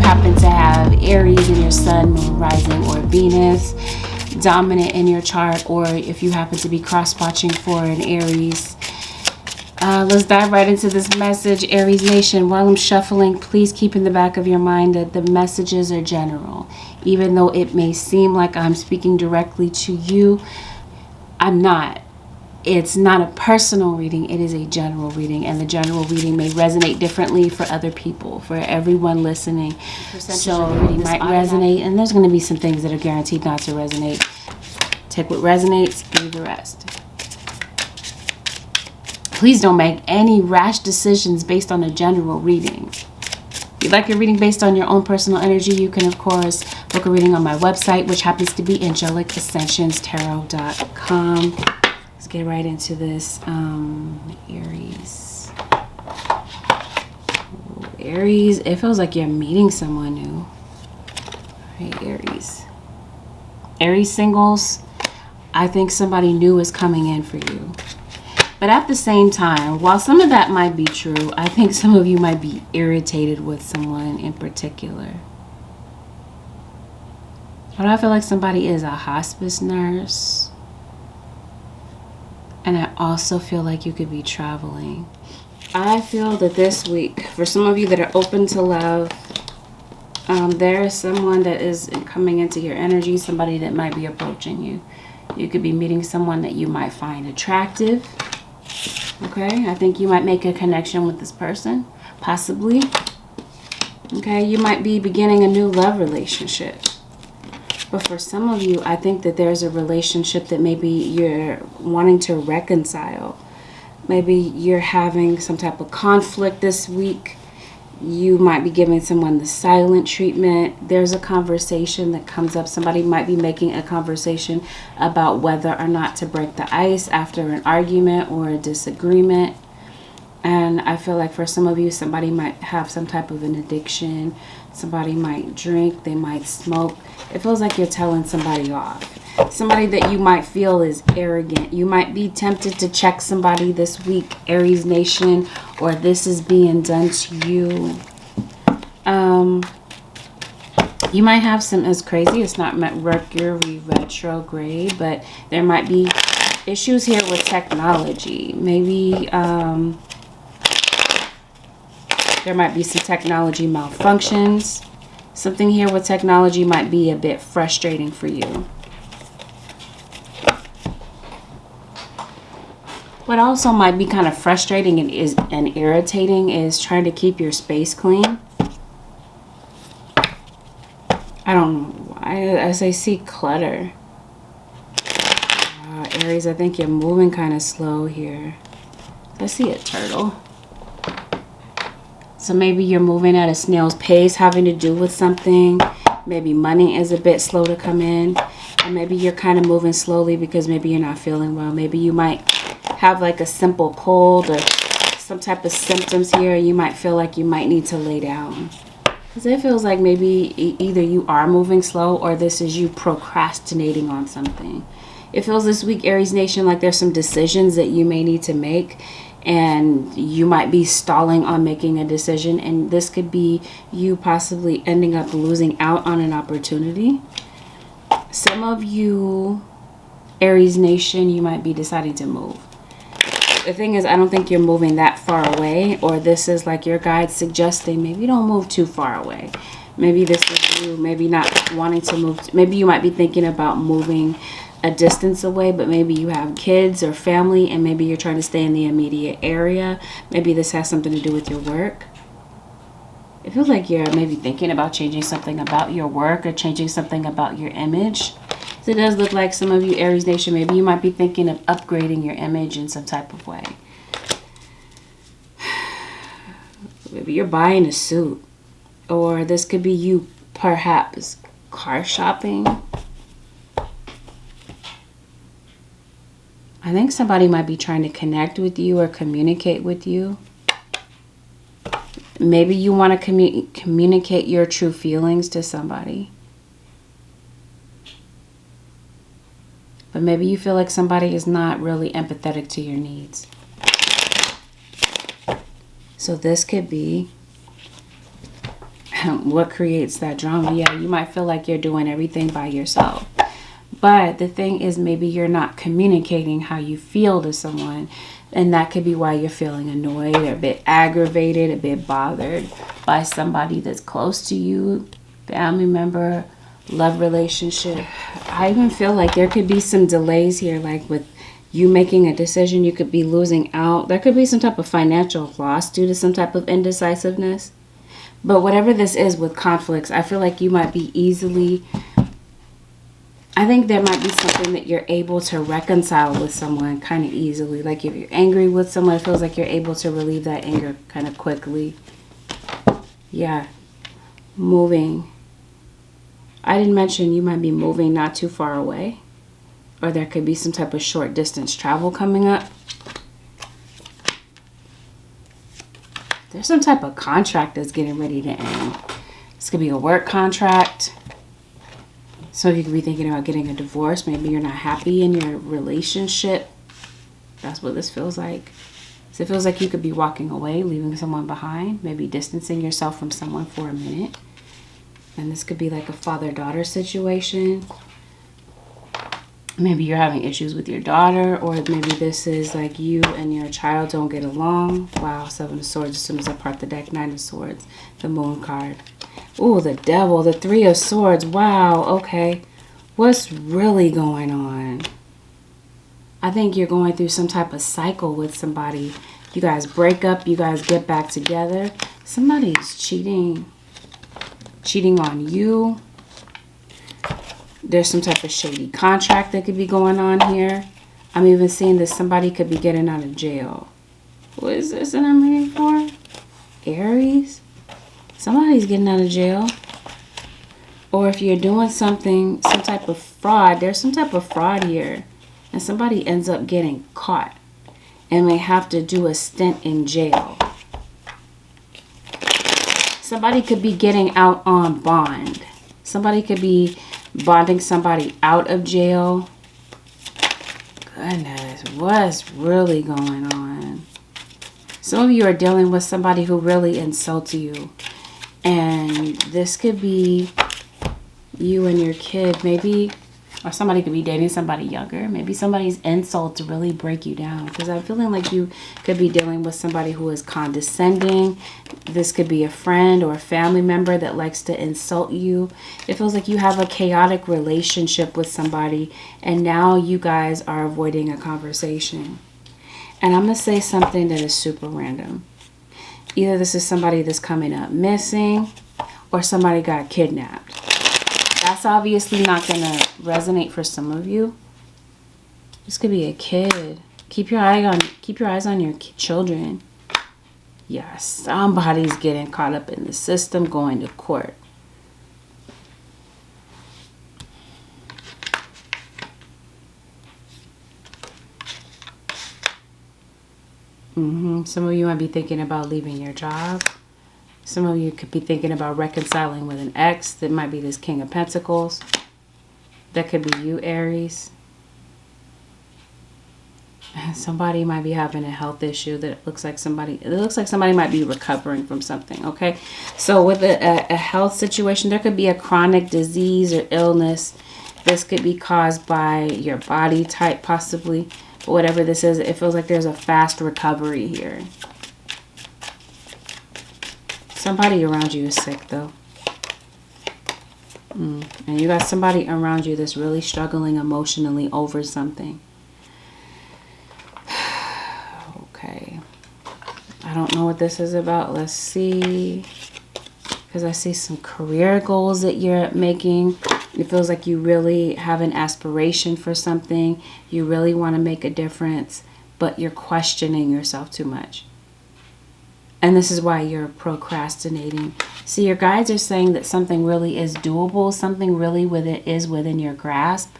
happen to have Aries in your sun, moon, rising, or Venus dominant in your chart, or if you happen to be cross-watching for an Aries. Let's dive right into this message, Aries Nation. While I'm shuffling, please keep in the back of your mind that the messages are general. Even though it may seem like I'm speaking directly to you, I'm not. It's not a personal reading, it is a general reading, and the general reading may resonate differently for other people, for everyone listening. So it might resonate, and there's going to be some things that are guaranteed not to resonate. Take what resonates, leave the rest. Please don't make any rash decisions based on a general reading. If you'd like a reading based on your own personal energy, you can, of course, book a reading on my website, which happens to be AngelicAscensionsTarot.com. Let's get right into this. Aries. Aries, it feels like you're meeting someone new. All right, Aries. Aries singles, I think somebody new is coming in for you. But at the same time, while some of that might be true, I think some of you might be irritated with someone in particular. But I feel like somebody is a hospice nurse. And I also feel like you could be traveling. I feel that this week, for some of you that are open to love, there is someone that is coming into your energy, somebody that might be approaching you. You could be meeting someone that you might find attractive. Okay, I think you might make a connection with this person, possibly. Okay, you might be beginning a new love relationship. But for some of you, I think that there's a relationship that maybe you're wanting to reconcile. Maybe you're having some type of conflict this week. You might be giving someone the silent treatment. There's a conversation that comes up. Somebody might be making a conversation about whether or not to break the ice after an argument or a disagreement. And I feel like for some of you, somebody might have some type of an addiction. Somebody might drink. They might smoke. It feels like you're telling somebody off. Somebody that you might feel is arrogant. You might be tempted to check somebody this week, Aries Nation, or this is being done to you. You might have some, it's crazy, it's not Mercury retrograde, but there might be issues here with technology. Maybe there might be some technology malfunctions. Something here with technology might be a bit frustrating for you. What also might be kind of frustrating and irritating is trying to keep your space clean. I don't know why, as I see clutter. Aries, I think you're moving kind of slow here. I see a turtle. So maybe you're moving at a snail's pace, having to do with something. Maybe money is a bit slow to come in. Or maybe you're kind of moving slowly because maybe you're not feeling well. Maybe you might have like a simple cold or some type of symptoms here. You might feel like you might need to lay down. Because it feels like maybe either you are moving slow or this is you procrastinating on something. It feels this week, Aries Nation, like there's some decisions that you may need to make. And you might be stalling on making a decision. And this could be you possibly ending up losing out on an opportunity. Some of you, Aries Nation, you might be deciding to move. The thing is, I don't think you're moving that far away. Or this is like your guide suggesting maybe don't move too far away. Maybe this is you maybe not wanting to move. Maybe you might be thinking about moving a distance away, but maybe you have kids or family and maybe you're trying to stay in the immediate area. Maybe this has something to do with your work. It feels like you're maybe thinking about changing something about your work or changing something about your image. So it does look like some of you, Aries Nation, maybe you might be thinking of upgrading your image in some type of way. Maybe you're buying a suit, or this could be you perhaps car shopping. I think somebody might be trying to connect with you or communicate with you. Maybe you want to communicate your true feelings to somebody. But maybe you feel like somebody is not really empathetic to your needs. So this could be What creates that drama? Yeah, you might feel like you're doing everything by yourself. But the thing is, maybe you're not communicating how you feel to someone. And that could be why you're feeling annoyed, or a bit aggravated, a bit bothered by somebody that's close to you, family member, love relationship. I even feel like there could be some delays here, like with you making a decision, you could be losing out. There could be some type of financial loss due to some type of indecisiveness. But whatever this is with conflicts, I feel like you might be easily... I think there might be something that you're able to reconcile with someone kind of easily. Like if you're angry with someone, it feels like you're able to relieve that anger kind of quickly. Yeah. Moving. I didn't mention you might be moving not too far away. Or there could be some type of short distance travel coming up. There's some type of contract that's getting ready to end. This could be a work contract. So you could be thinking about getting a divorce. Maybe you're not happy in your relationship. That's what this feels like. So it feels like you could be walking away, leaving someone behind. Maybe distancing yourself from someone for a minute. And this could be like a father-daughter situation. Maybe you're having issues with your daughter. Or maybe this is like you and your child don't get along. Wow, 7 of Swords. As soon as I part the deck, 9 of Swords. The Moon card. Ooh, the Devil, the 3 of Swords. Wow, okay. What's really going on? I think you're going through some type of cycle with somebody. You guys break up, you guys get back together. Somebody's cheating. Cheating on you. There's some type of shady contract that could be going on here. I'm even seeing that somebody could be getting out of jail. What is this that I'm reading for? Aries? Somebody's getting out of jail. Or if you're doing something, some type of fraud, there's some type of fraud here. And somebody ends up getting caught and may have to do a stint in jail. Somebody could be getting out on bond. Somebody could be bonding somebody out of jail. Goodness, what's really going on? Some of you are dealing with somebody who really insults you. And this could be you and your kid, maybe, or somebody could be dating somebody younger. Maybe somebody's insults really break you down, because I'm feeling like you could be dealing with somebody who is condescending. This could be a friend or a family member that likes to insult you. It feels like you have a chaotic relationship with somebody, and now you guys are avoiding a conversation. And I'm going to say something that is super random. Either this is somebody that's coming up missing, or somebody got kidnapped. That's obviously not going to resonate for some of you. This could be a kid. Keep your eyes on your children. Yeah, somebody's getting caught up in the system, going to court. Some of you might be thinking about leaving your job. Some of you could be thinking about reconciling with an ex. That might be this King of Pentacles. That could be you, Aries. Somebody might be having a health issue that looks like somebody might be recovering from something, okay? So with a health situation, there could be a chronic disease or illness. This could be caused by your body type, possibly. But whatever this is, it feels like there's a fast recovery here. Somebody around you is sick, though. And you got somebody around you that's really struggling emotionally over something. Okay. I don't know what this is about. Let's see. Because I see some career goals that you're making. It feels like you really have an aspiration for something. You really want to make a difference, but you're questioning yourself too much. And this is why you're procrastinating. See, your guides are saying that something really is doable. Something really is within your grasp.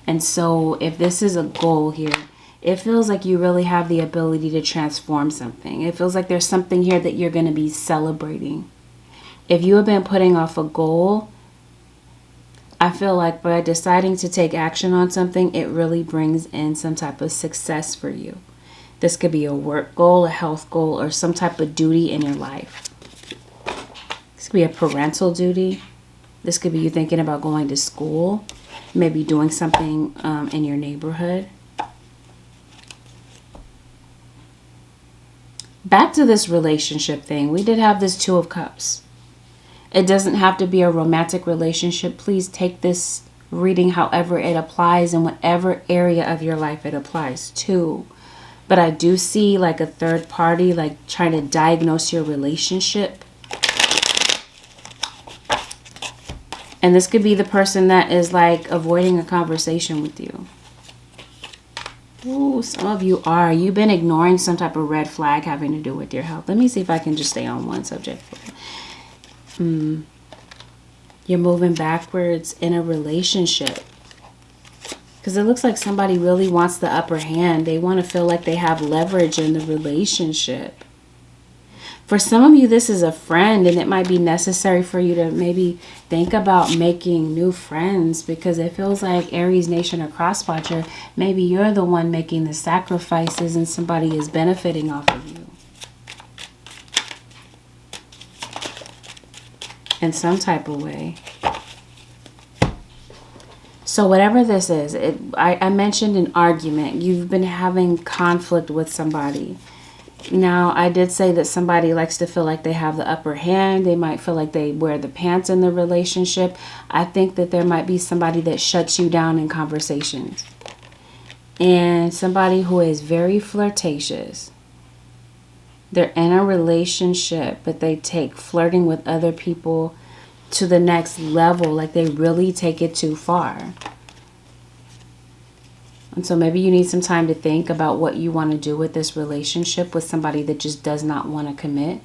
And so if this is a goal here, it feels like you really have the ability to transform something. It feels like there's something here that you're going to be celebrating. If you have been putting off a goal, I feel like by deciding to take action on something, it really brings in some type of success for you. This could be a work goal, a health goal, or some type of duty in your life. This could be a parental duty. This could be you thinking about going to school, maybe doing something in your neighborhood. Back to this relationship thing. We did have this Two of Cups. It doesn't have to be a romantic relationship. Please take this reading however it applies in whatever area of your life it applies to. But I do see like a third party like trying to diagnose your relationship. And this could be the person that is like avoiding a conversation with you. Ooh, some of you are. You've been ignoring some type of red flag having to do with your health. Let me see if I can just stay on one subject for you. You're moving backwards in a relationship. Because it looks like somebody really wants the upper hand. They want to feel like they have leverage in the relationship. For some of you, this is a friend, and it might be necessary for you to maybe think about making new friends, because it feels like Aries Nation or Crosswatcher, maybe you're the one making the sacrifices and somebody is benefiting off of you. In some type of way. So whatever this is, I mentioned an argument. You've been having conflict with somebody. Now, I did say that somebody likes to feel like they have the upper hand. They might feel like they wear the pants in the relationship. I think that there might be somebody that shuts you down in conversations. And somebody who is very flirtatious. They're in a relationship, but they take flirting with other people to the next level. Like they really take it too far. And so maybe you need some time to think about what you want to do with this relationship with somebody that just does not want to commit.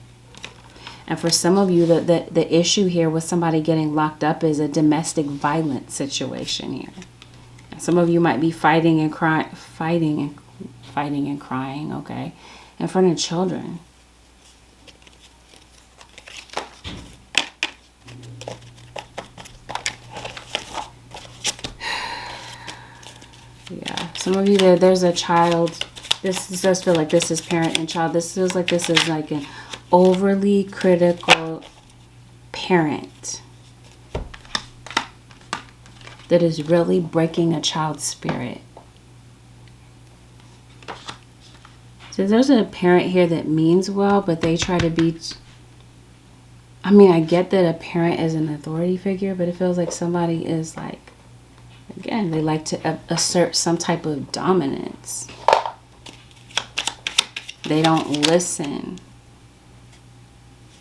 And for some of you, the issue here with somebody getting locked up is a domestic violence situation here. And some of you might be fighting and crying, okay, in front of children. Yeah, some of you there's a child. This does feel like this is parent and child. This feels like this is like an overly critical parent that is really breaking a child's spirit. So there's a parent here that means well, but they try to be... I mean, I get that a parent is an authority figure, but it feels like somebody is like... Again, they like to assert some type of dominance. They don't listen.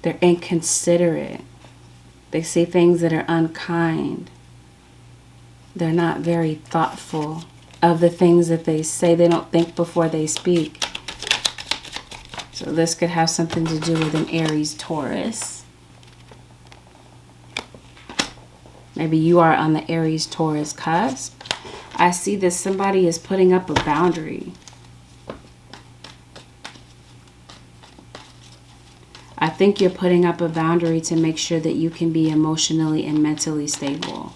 They're inconsiderate. They say things that are unkind. They're not very thoughtful of the things that they say. They don't think before they speak. So this could have something to do with an Aries Taurus. Maybe you are on the Aries Taurus cusp. I see that somebody is putting up a boundary. I think you're putting up a boundary to make sure that you can be emotionally and mentally stable.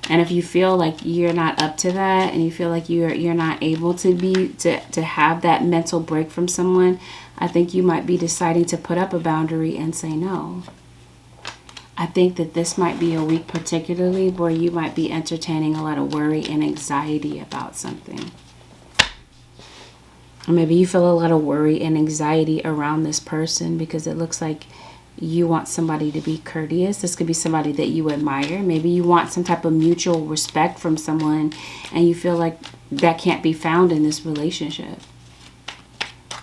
And if you feel like you're not up to that, and you feel like you're not able to have that mental break from someone, I think you might be deciding to put up a boundary and say no. I think that this might be a week particularly where you might be entertaining a lot of worry and anxiety about something. Or maybe you feel a lot of worry and anxiety around this person because it looks like you want somebody to be courteous. This could be somebody that you admire. Maybe you want some type of mutual respect from someone and you feel like that can't be found in this relationship.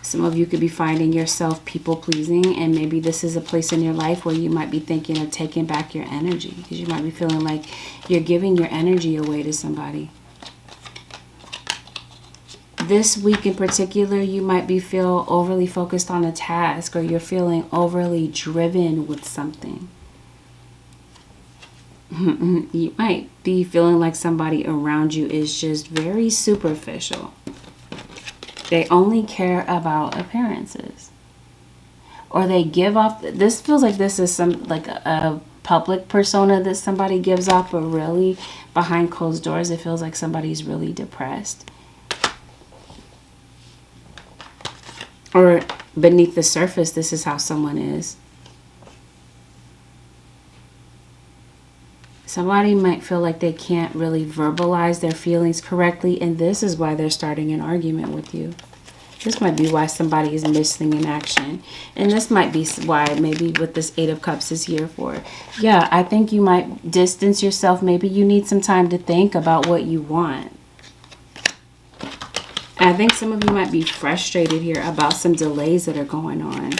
Some of you could be finding yourself people-pleasing, and maybe this is a place in your life where you might be thinking of taking back your energy because you might be feeling like you're giving your energy away to somebody. This week in particular, you might be feel overly focused on a task, or you're feeling overly driven with something. You might be feeling like somebody around you is just very superficial. They only care about appearances. Or they give off... This feels like this is some like a public persona that somebody gives off, but really behind closed doors, it feels like somebody's really depressed. Or beneath the surface, this is how someone is. Somebody might feel like they can't really verbalize their feelings correctly, and this is why they're starting an argument with you. This might be why somebody is missing in action. And this might be why maybe what this Eight of Cups is here for. Yeah, I think you might distance yourself. Maybe you need some time to think about what you want. And I think some of you might be frustrated here about some delays that are going on.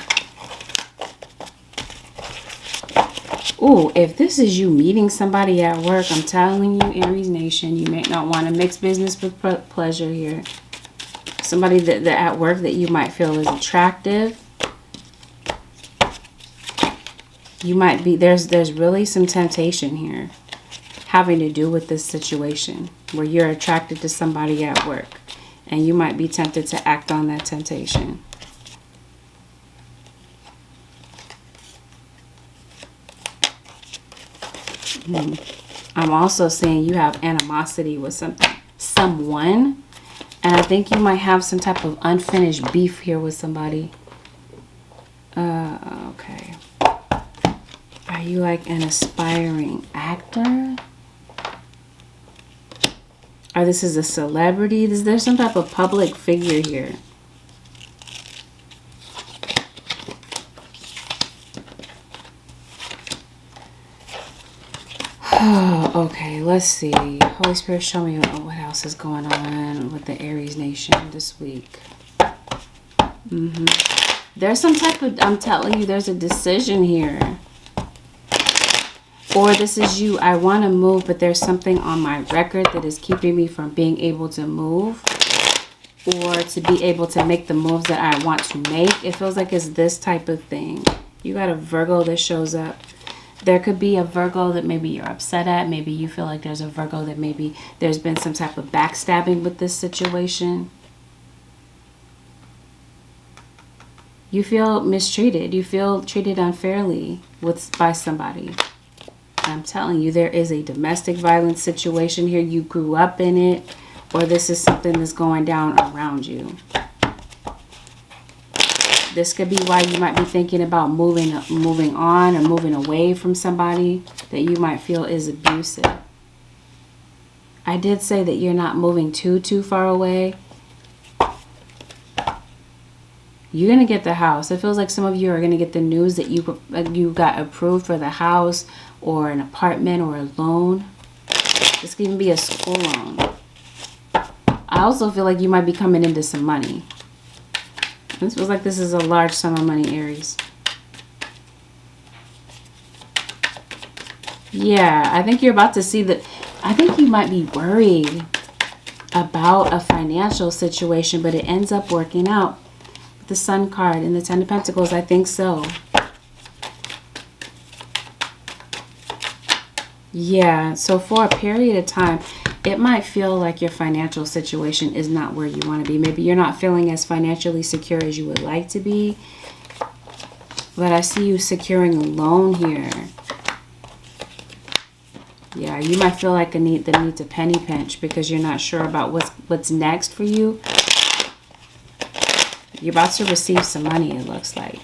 Ooh, if this is you meeting somebody at work, I'm telling you, Aries Nation, you may not want to mix business with pleasure here. Somebody that at work that you might feel is attractive. You might be, there's really some temptation here having to do with this situation where you're attracted to somebody at work. And you might be tempted to act on that temptation. I'm also seeing you have animosity with someone. And I think you might have some type of unfinished beef here with somebody. Okay. Are you like an aspiring actor? Or this is a celebrity? There's some type of public figure here. Okay, let's see. Holy Spirit, show me what else is going on with the Aries Nation this week. There's some type of, I'm telling you, there's a decision here. Or this is you, I want to move, but there's something on my record that is keeping me from being able to move. Or to be able to make the moves that I want to make. It feels like it's this type of thing. You got a Virgo that shows up. There could be a Virgo that maybe you're upset at. Maybe you feel like there's a Virgo that maybe there's been some type of backstabbing with this situation. You feel mistreated. You feel treated unfairly by somebody. I'm telling you, there is a domestic violence situation here. You grew up in it, or this is something that's going down around you. This could be why you might be thinking about moving on or moving away from somebody that you might feel is abusive. I did say that you're not moving too far away. You're going to get the house. It feels like some of you are going to get the news that you got approved for the house or an apartment or a loan. This could even be a school loan. I also feel like you might be coming into some money. This feels like this is a large sum of money, Aries. Yeah, I think you're about to see that. I think you might be worried about a financial situation, but it ends up working out. The Sun card and the Ten of Pentacles, I think so. Yeah, so for a period of time, it might feel like your financial situation is not where you want to be. Maybe you're not feeling as financially secure as you would like to be. But I see you securing a loan here. Yeah, you might feel like the need to penny pinch because you're not sure about what's next for you. You're about to receive some money, it looks like.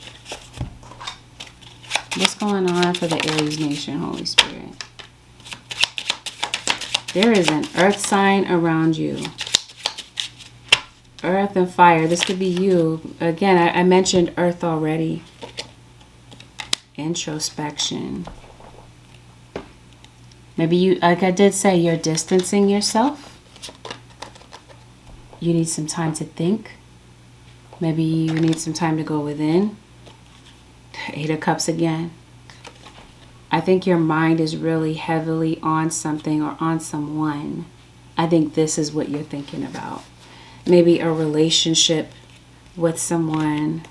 What's going on for the Aries Nation, Holy Spirit? There is an earth sign around you. Earth and fire. This could be you. Again, I mentioned earth already. Introspection. Maybe you, like I did say, you're distancing yourself. You need some time to think. Maybe you need some time to go within. Eight of Cups again. I think your mind is really heavily on something or on someone. I think this is what you're thinking about. Maybe a relationship with someone.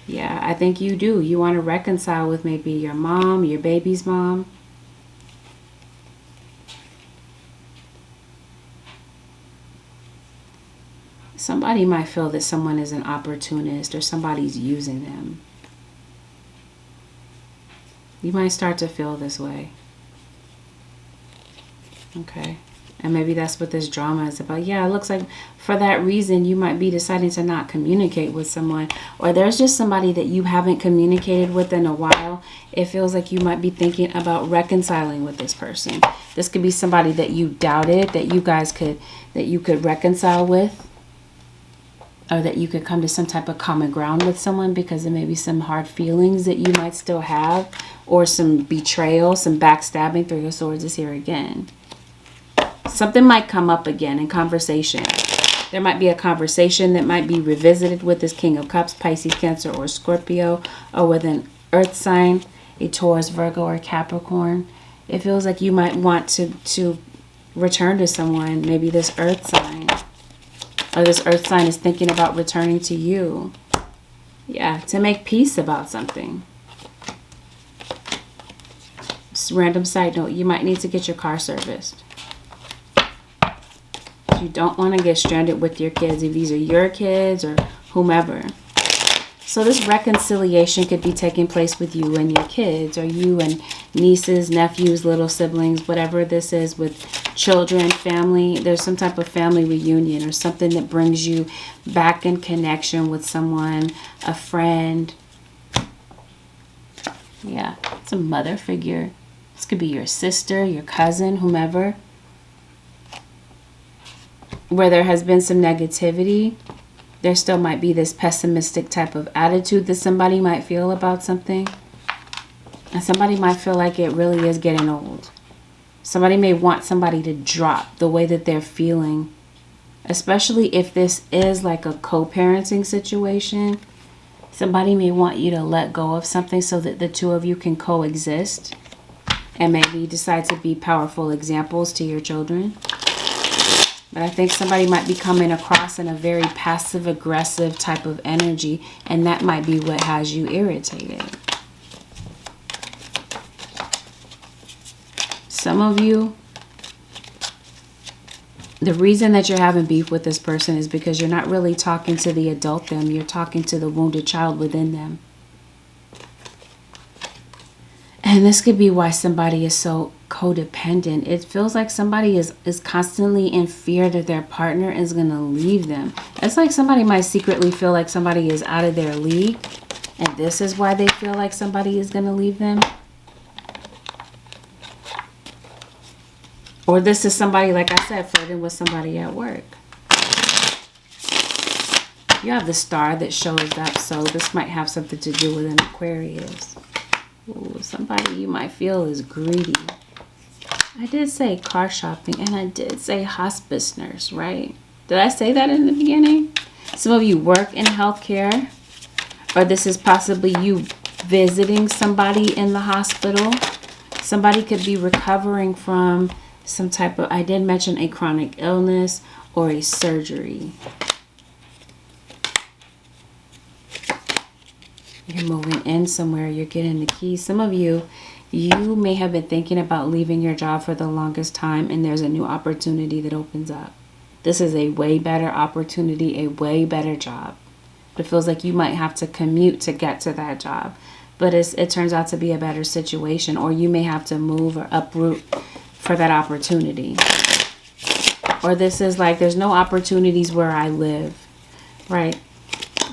Yeah, I think you do. You want to reconcile with maybe your mom, your baby's mom. Somebody might feel that someone is an opportunist or somebody's using them. You might start to feel this way. Okay. And maybe that's what this drama is about. Yeah, it looks like for that reason, you might be deciding to not communicate with someone. Or there's just somebody that you haven't communicated with in a while. It feels like you might be thinking about reconciling with this person. This could be somebody that you doubted that you could reconcile with. Or that you could come to some type of common ground with someone because there may be some hard feelings that you might still have. Or some betrayal, some backstabbing. Three of Swords is here again. Something might come up again in conversation. There might be a conversation that might be revisited with this King of Cups, Pisces, Cancer, or Scorpio, or with an earth sign, a Taurus, Virgo, or Capricorn. It feels like you might want to return to someone, maybe this earth sign. Or this earth sign is thinking about returning to you. Yeah, to make peace about something. Just random side note, you might need to get your car serviced. You don't want to get stranded with your kids if these are your kids or whomever. So this reconciliation could be taking place with you and your kids, or you and nieces, nephews, little siblings, whatever this is, with children, family. There's some type of family reunion or something that brings you back in connection with someone, a friend. Yeah, it's a mother figure. This could be your sister, your cousin, whomever. Where there has been some negativity, there still might be this pessimistic type of attitude that somebody might feel about something. And somebody might feel like it really is getting old. Somebody may want somebody to drop the way that they're feeling. Especially if this is like a co-parenting situation. Somebody may want you to let go of something so that the two of you can coexist. And maybe decide to be powerful examples to your children. But I think somebody might be coming across in a very passive-aggressive type of energy. And that might be what has you irritated. Some of you, the reason that you're having beef with this person is because you're not really talking to the adult them. You're talking to the wounded child within them. And this could be why somebody is so codependent. It feels like somebody is constantly in fear that their partner is going to leave them. It's like somebody might secretly feel like somebody is out of their league. And this is why they feel like somebody is going to leave them. Or this is somebody, like I said, flirting with somebody at work. You have the star that shows up. So this might have something to do with an Aquarius. Ooh, somebody you might feel is greedy. I did say car shopping and I did say hospice nurse, right? Did I say that in the beginning? Some of you work in healthcare, or this is possibly you visiting somebody in the hospital. Somebody could be recovering from some type of, I did mention a chronic illness or a surgery. You're moving in somewhere. You're getting the keys. Some of you, you may have been thinking about leaving your job for the longest time, and there's a new opportunity that opens up. This is a way better opportunity, a way better job. It feels like you might have to commute to get to that job, but it turns out to be a better situation, or you may have to move or uproot for that opportunity. Or this is like there's no opportunities where I live, right?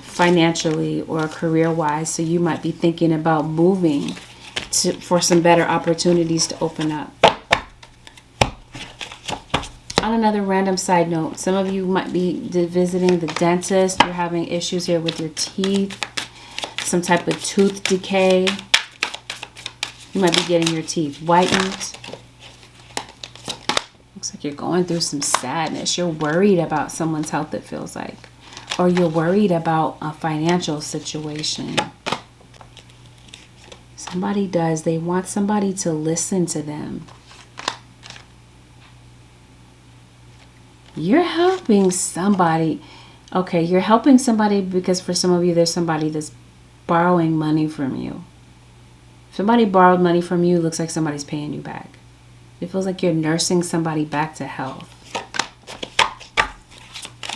Financially or career-wise, so you might be thinking about moving for some better opportunities to open up. On another random side note, some of you might be visiting the dentist. You're having issues here with your teeth, some type of tooth decay. You might be getting your teeth whitened. Looks like you're going through some sadness. You're worried about someone's health, it feels like. Or you're worried about a financial situation. Somebody does. They want somebody to listen to them. You're helping somebody. Okay, you're helping somebody because for some of you, there's somebody that's borrowing money from you. If somebody borrowed money from you, it looks like somebody's paying you back. It feels like you're nursing somebody back to health.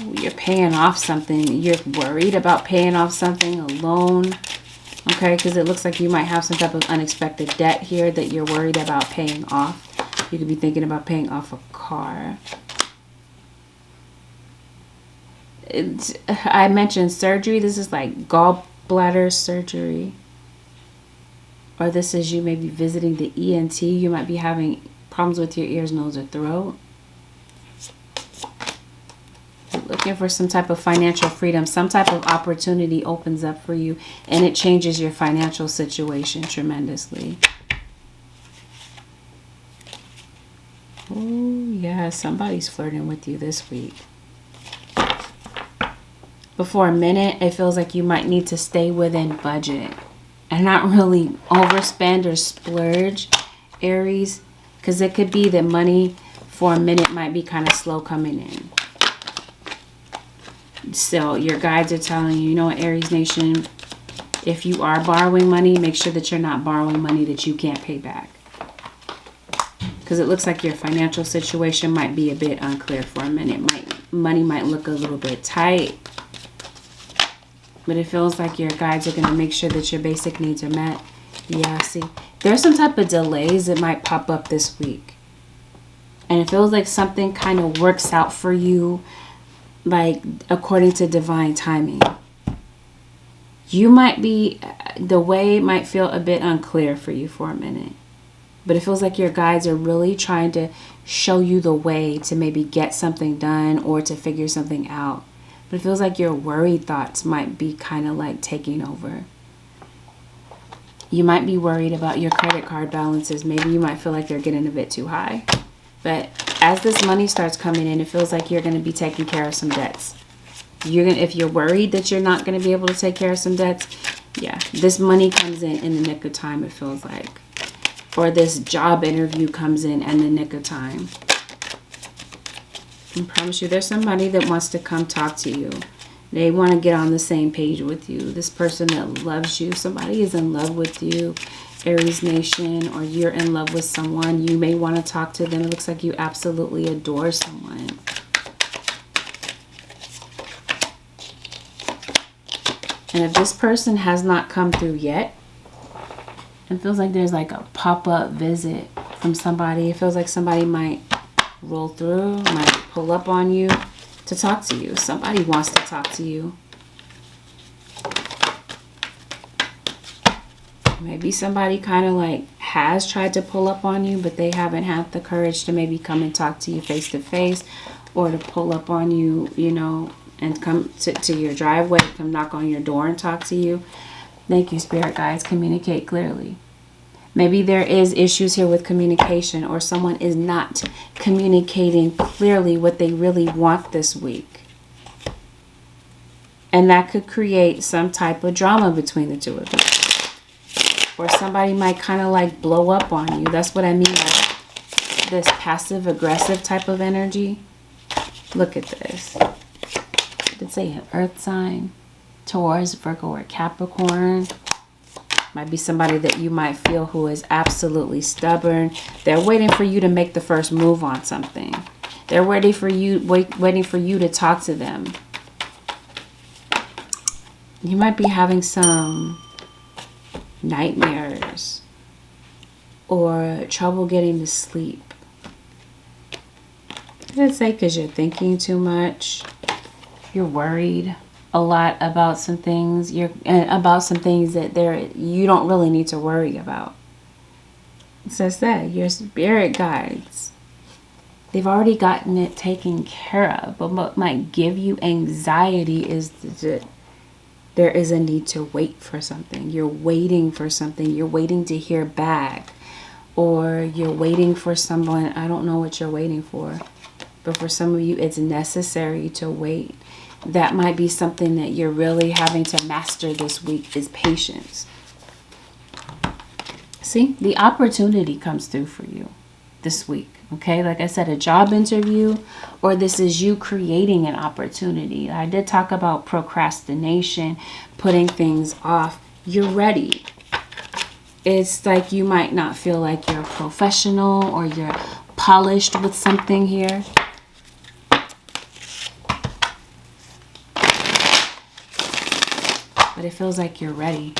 You're paying off something. You're worried about paying off something, a loan. Okay, because it looks like you might have some type of unexpected debt here that you're worried about paying off. You could be thinking about paying off a car car. I mentioned surgery. This is like gallbladder surgery. Or this is you maybe visiting the ENT. You might be having problems with your ears, nose, or throat. You're looking for some type of financial freedom. Some type of opportunity opens up for you, and it changes your financial situation tremendously. Oh, yeah, somebody's flirting with you this week. But for a minute, it feels like you might need to stay within budget and not really overspend or splurge, Aries, because it could be that money for a minute might be kind of slow coming in. So your guides are telling you, you know what, Aries Nation, if you are borrowing money, make sure that you're not borrowing money that you can't pay back. Because it looks like your financial situation might be a bit unclear for a minute. Money might look a little bit tight. But it feels like your guides are going to make sure that your basic needs are met. Yeah, see, there's some type of delays that might pop up this week. And it feels like something kind of works out for you, like according to divine timing. You might be, the way might feel a bit unclear for you for a minute. But it feels like your guides are really trying to show you the way to maybe get something done or to figure something out. But it feels like your worried thoughts might be kind of like taking over. You might be worried about your credit card balances. Maybe you might feel like they're getting a bit too high. But as this money starts coming in, it feels like you're going to be taking care of some debts. If you're worried that you're not going to be able to take care of some debts, yeah, this money comes in the nick of time, it feels like. Or this job interview comes in the nick of time. I promise you, there's somebody that wants to come talk to you. They want to get on the same page with you. This person that loves you, somebody is in love with you, Aries Nation, or you're in love with someone. You may want to talk to them. It looks like you absolutely adore someone. And if this person has not come through yet, it feels like there's like a pop-up visit from somebody. It feels like somebody might roll through, might pull up on you to talk to you. Somebody wants to talk to you. Maybe somebody kind of like has tried to pull up on you, but they haven't had the courage to maybe come and talk to you face to face, or to pull up on you, you know, and come to your driveway, come knock on your door and talk to you. Thank you, Spirit Guides. Communicate clearly. Maybe there is issues here with communication, or someone is not communicating clearly what they really want this week. And that could create some type of drama between the two of you. Or somebody might kind of like blow up on you. That's what I mean by this passive aggressive type of energy. Look at this. Did it say an earth sign? Taurus, Virgo, or Capricorn. Might be somebody that you might feel who is absolutely stubborn. They're waiting for you to make the first move on something. They're waiting for you to talk to them. You might be having some nightmares or trouble getting to sleep. Let's say because you're thinking too much. You're worried a lot about some things. About some things that you don't really need to worry about. It says that your spirit guides, they've already gotten it taken care of. But what might give you anxiety is that there is a need to wait for something. You're waiting for something. You're waiting to hear back, or you're waiting for someone. I don't know what you're waiting for, but for some of you, it's necessary to wait. That might be something that you're really having to master this week, is patience. See, the opportunity comes through for you this week. Okay, like I said, a job interview, or this is you creating an opportunity. I did talk about procrastination, putting things off. You're ready. It's like you might not feel like you're professional or you're polished with something here. But it feels like you're ready.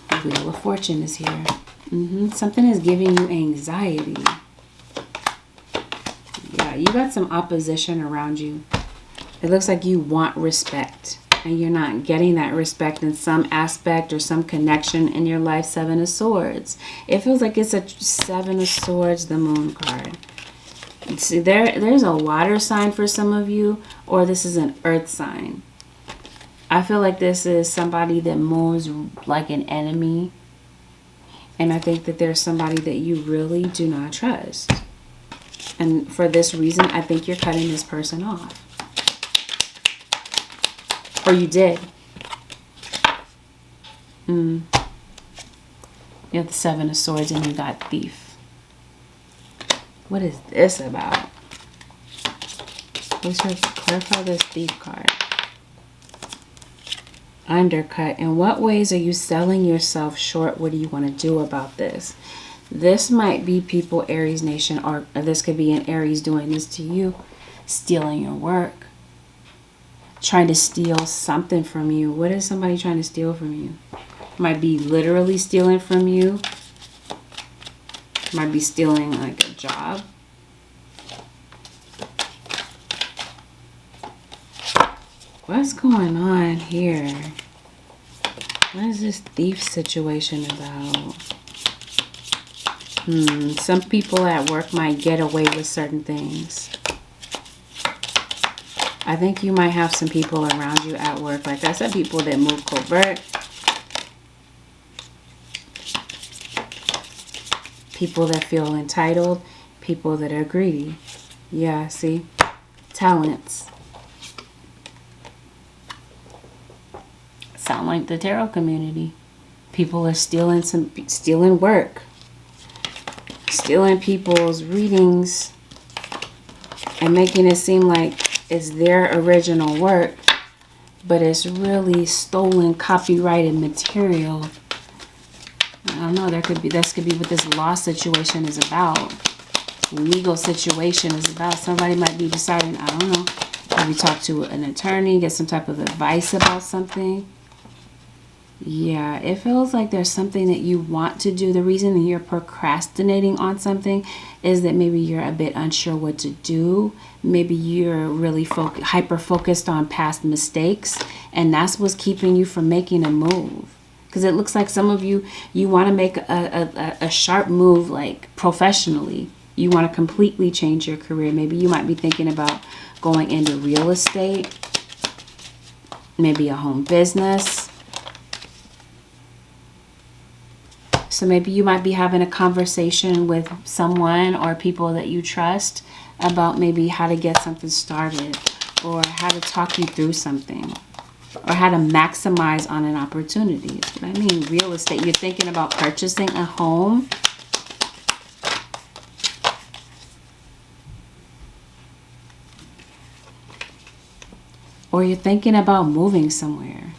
The Wheel of Fortune is here. Something is giving you anxiety. Yeah, you got some opposition around you. It looks like you want respect, and you're not getting that respect in some aspect or some connection in your life. Seven of Swords. It feels like it's a Seven of Swords, the Moon card. See, there's a water sign for some of you, or this is an earth sign. I feel like this is somebody that moves like an enemy. And I think that there's somebody that you really do not trust. And for this reason, I think you're cutting this person off. Or you did. You have the Seven of Swords and you got Thief. What is this about? Let's clarify this Thief card. Undercut. In what ways are you selling yourself short? What do you want to do about this? This might be people, Aries nation, or this could be an Aries doing this to you, stealing your work, trying to steal something from you. What is somebody trying to steal from you? Might be literally stealing from you. Might be stealing like a job. What's going on here? What is this thief situation about? Some people at work might get away with certain things. I think you might have some people around you at work. Like I said, people that move covert. People that feel entitled. People that are greedy. Yeah, see? Talents. Sound like the tarot community. People are stealing work. Stealing people's readings and making it seem like it's their original work, but it's really stolen, copyrighted material. I don't know, this could be what this law situation is about. Legal situation is about. Somebody might be deciding, I don't know, maybe talk to an attorney, get some type of advice about something. Yeah, it feels like there's something that you want to do. The reason that you're procrastinating on something is that maybe you're a bit unsure what to do. Maybe you're really hyper-focused on past mistakes, and that's what's keeping you from making a move. Because it looks like some of you want to make a sharp move, like professionally. You want to completely change your career. Maybe you might be thinking about going into real estate, maybe a home business. So maybe you might be having a conversation with someone or people that you trust about maybe how to get something started or how to talk you through something or how to maximize on an opportunity. I mean, real estate, you're thinking about purchasing a home. Or you're thinking about moving somewhere.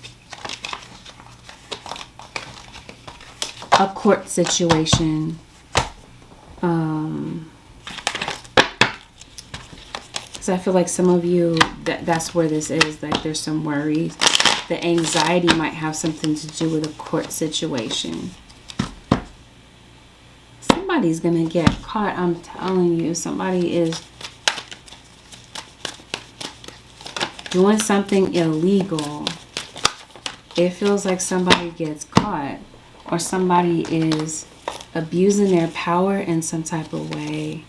A court situation. So I feel like some of you, that's where this is. Like there's some worries. The anxiety might have something to do with a court situation. Somebody's going to get caught. I'm telling you, somebody is doing something illegal. It feels like somebody gets caught. Or somebody is abusing their power in some type of way.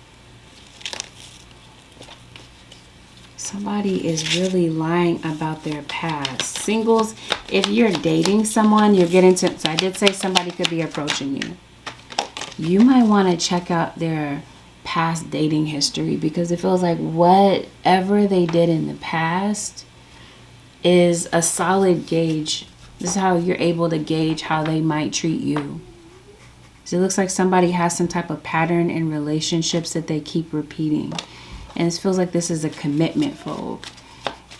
Somebody is really lying about their past. Singles, if you're dating someone, you're getting to... So I did say somebody could be approaching you. You might want to check out their past dating history because it feels like whatever they did in the past is a solid gauge. This is how you're able to gauge how they might treat you. So it looks like somebody has some type of pattern in relationships that they keep repeating. And it feels like this is a commitment phobe.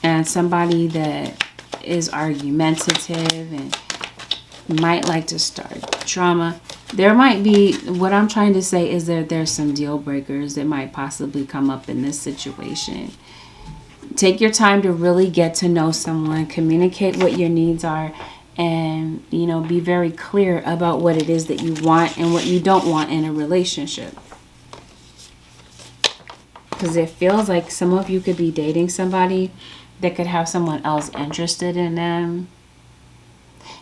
And somebody that is argumentative and might like to start drama. There might be, what I'm trying to say is that there's some deal breakers that might possibly come up in this situation. Take your time to really get to know someone, communicate what your needs are, and, you know, be very clear about what it is that you want and what you don't want in a relationship. Because it feels like some of you could be dating somebody that could have someone else interested in them.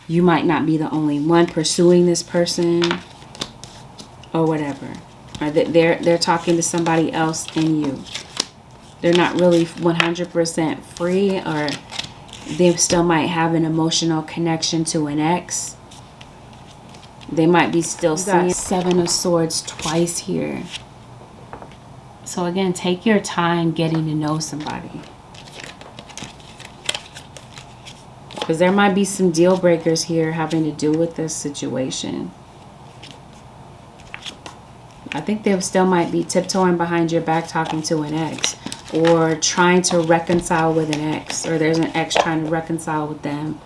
You might not be the only one pursuing this person or whatever. Or they're talking to somebody else in you. They're not really 100% free, or they still might have an emotional connection to an ex. They might be still seeing Seven of Swords twice here. So again, take your time getting to know somebody. Because there might be some deal breakers here having to do with this situation. I think they still might be tiptoeing behind your back talking to an ex, or trying to reconcile with an ex, or there's an ex trying to reconcile with them.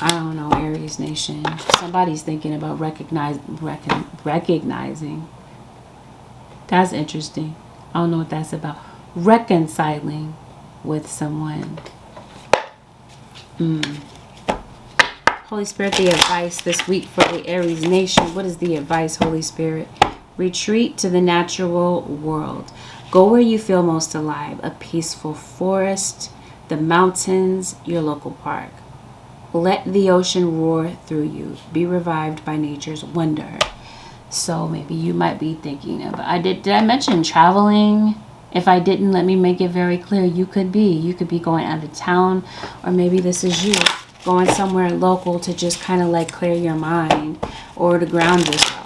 I don't know, Aries Nation. Somebody's thinking about recognizing. That's interesting. I don't know what that's about. Reconciling with someone. Holy Spirit, the advice this week for the Aries Nation. What is the advice, Holy Spirit? Retreat to the natural world. Go where you feel most alive. A peaceful forest, the mountains, your local park. Let the ocean roar through you. Be revived by nature's wonder. So maybe you might be thinking about, did I mention traveling? If I didn't, let me make it very clear. You could be going out of town, or maybe this is you going somewhere local to just kind of like clear your mind or to ground yourself.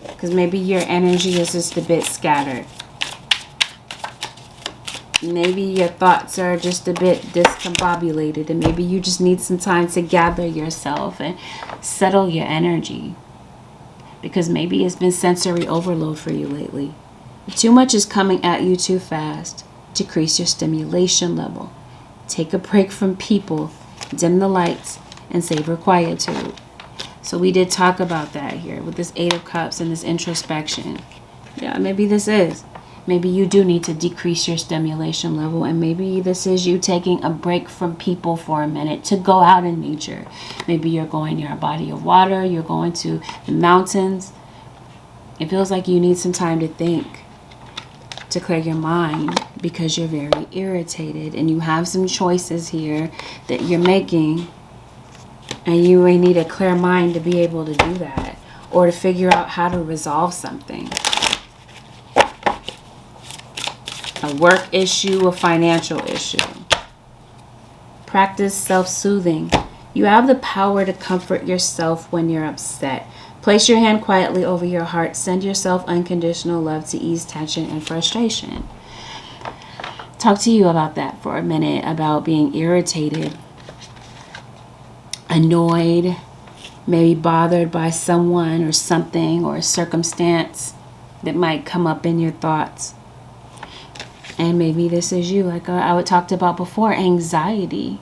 Because maybe your energy is just a bit scattered. Maybe your thoughts are just a bit discombobulated, and maybe you just need some time to gather yourself and settle your energy. Because maybe it's been sensory overload for you lately. Too much is coming at you too fast. Decrease your stimulation level. Take a break from people. Dim the lights and savor quietude. So we did talk about that here with this Eight of Cups and this introspection. Yeah, maybe this is. Maybe you do need to decrease your stimulation level, and maybe this is you taking a break from people for a minute to go out in nature. Maybe you're going near a body of water, you're going to the mountains. It feels like you need some time to think, to clear your mind, because you're very irritated and you have some choices here that you're making, and you may need a clear mind to be able to do that, or to figure out how to resolve something. A work issue, a financial issue. Practice self-soothing. You have the power to comfort yourself when you're upset. Place your hand quietly over your heart. Send yourself unconditional love to ease tension and frustration. Talk to you about that for a minute, about being irritated, annoyed, maybe bothered by someone or something or a circumstance that might come up in your thoughts. And maybe this is you, like I talked about before, anxiety.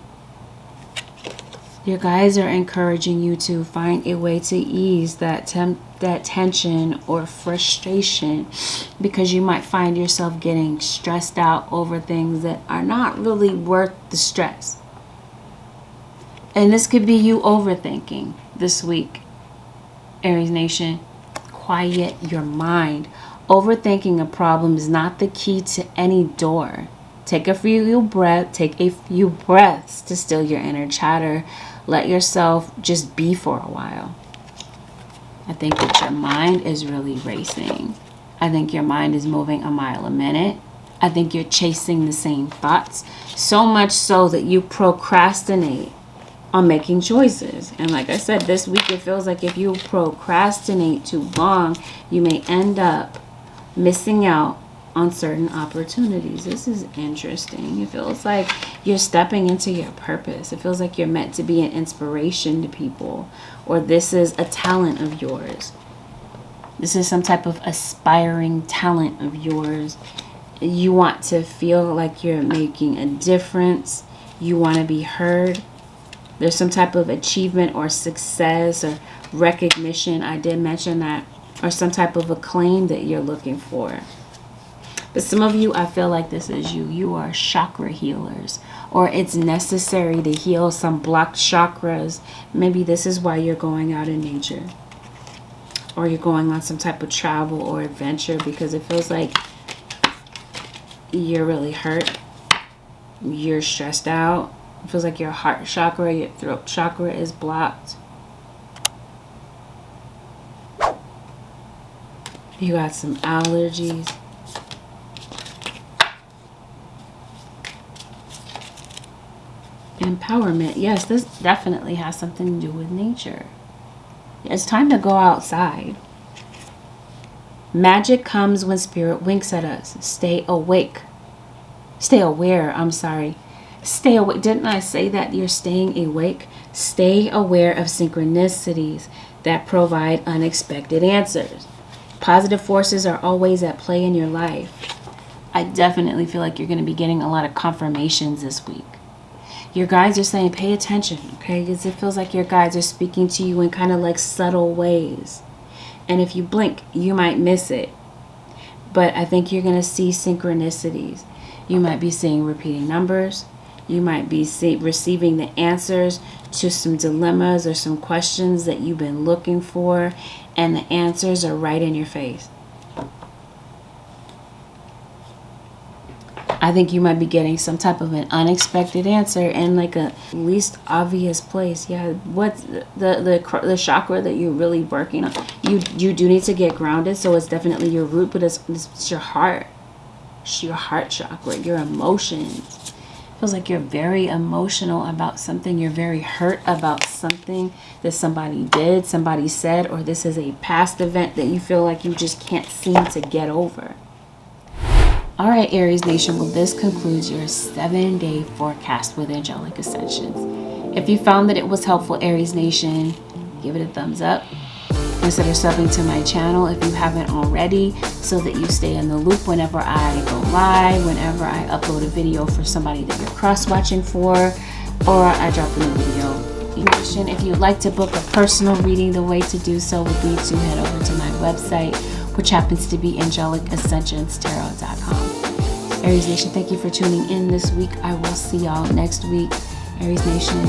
Your guides are encouraging you to find a way to ease that tension or frustration, because you might find yourself getting stressed out over things that are not really worth the stress. And this could be you overthinking this week, Aries Nation. Quiet your mind. Overthinking a problem is not the key to any door. Take a few breaths to still your inner chatter. Let yourself just be for a while. I think that your mind is really racing. I think your mind is moving a mile a minute. I think you're chasing the same thoughts, so much so that you procrastinate on making choices. And like I said, this week it feels like if you procrastinate too long, you may end up missing out on certain opportunities. This is interesting. It feels like you're stepping into your purpose. It feels like you're meant to be an inspiration to people, or this is a talent of yours. This is some type of aspiring talent of yours. You want to feel like you're making a difference. You want to be heard. There's some type of achievement or success or recognition. I did mention that. Or some type of acclaim that you're looking for. But some of you, I feel like this is you. You are chakra healers, or it's necessary to heal some blocked chakras. Maybe this is why you're going out in nature, or you're going on some type of travel or adventure, because it feels like you're really hurt. You're stressed out. It feels like your heart chakra, your throat chakra is blocked. You got some allergies. Empowerment. Yes, this definitely has something to do with nature. It's time to go outside. Magic comes when spirit winks at us. Stay awake. Stay aware. I'm sorry. Stay awake. Didn't I say that you're staying awake? Stay aware of synchronicities that provide unexpected answers. Positive forces are always at play in your life. I definitely feel like you're going to be getting a lot of confirmations this week. Your guides are saying pay attention, okay? Because it feels like your guides are speaking to you in kind of like subtle ways. And if you blink, you might miss it. But I think you're going to see synchronicities. You might be seeing repeating numbers. You might be receiving the answers to some dilemmas or some questions that you've been looking for. And the answers are right in your face. I think you might be getting some type of an unexpected answer in like a least obvious place. Yeah, what's the chakra that you're really working on? You do need to get grounded, so it's definitely your root, but it's your heart. It's your heart chakra, your emotions. Feels like you're very emotional about something. You're very hurt about something that somebody did, somebody said, or this is a past event that you feel like you just can't seem to get over. All right, Aries Nation, well, this concludes your 7-day forecast with Angelic Ascensions. If you found that it was helpful, Aries Nation, give it a thumbs up. Consider subbing to my channel if you haven't already, so that you stay in the loop whenever I go live, whenever I upload a video for somebody that you're cross-watching for, or I drop a new video. Nation, if you'd like to book a personal reading, the way to do so would be to head over to my website, which happens to be AngelicAscensionsTarot.com. Aries Nation, thank you for tuning in this week. I will see y'all next week. Aries Nation,